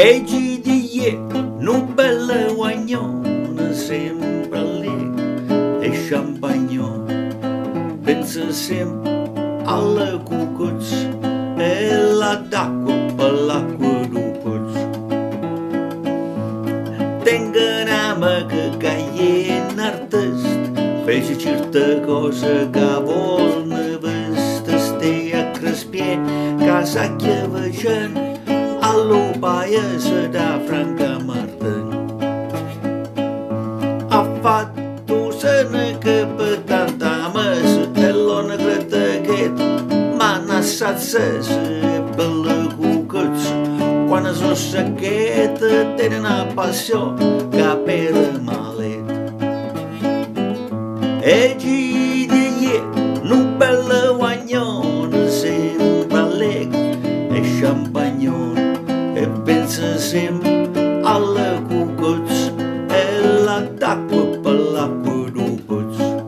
e GDE, non bella guagnona, sempre allegro e champagnone, pensa sempre alla cucuzza e la d'acqua per l'acqua d'upuzza. Tengo un'ama che è un artista, fece certe cose che vuol ne veste, stai a crespiè, casacchia vicino, allo paese da Franca Martin. Ha fatto sene che per tanta mese e l'hanno crede che ma non s'azzese per le cucuzze quando sono secchette tene una passione che per male e GDE non bella guagnone sempre allegro e champagnone e pensa sempre alle cucuzze e la d'acqua per l'acqua d'upuzza.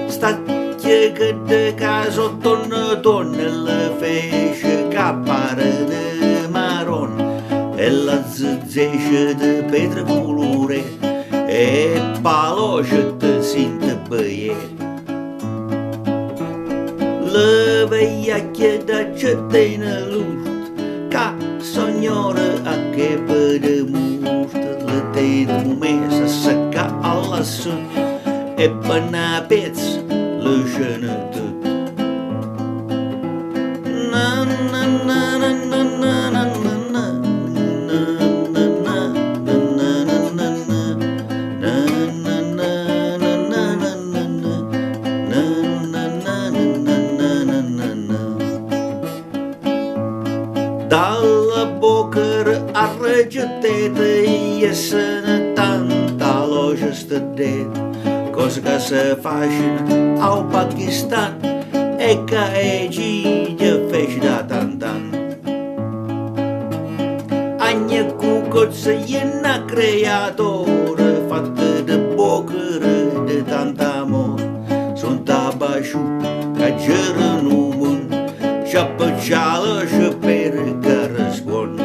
Stacchia che de caso tonne le fece cappare de marron e la zizzesce de petre colore e paloce de sinte băieri. Le veiacchie da cetăină luști ca signore a che pe de must le te mumesa săca alla sun e până peț le jene tot. Na na na na na na na na dalla bocca arreggiate iesene tanta loja stădet, cosa che se facem al Pakistan e che e giglia fece da tantan. Agna cucozza iena creatore fatte de bocca de tanta amor, sunt tabașu ca gerănul mân și apăceală și pere că răzbun.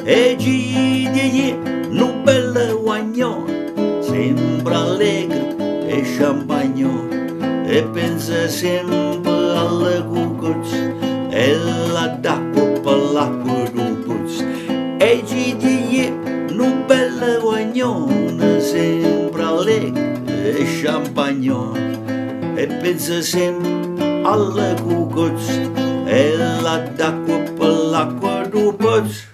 E GDE nu bella guagnone, sempre allegro e champagnone e pensa sempre alle cucuzze e la d'acqua per l'acqua d'upuzza. E GDE nu bella guagnone, sempre allegro e champagnone e pensa sempre alle cucuzze e la d'acqua per l'acqua d'upuzza.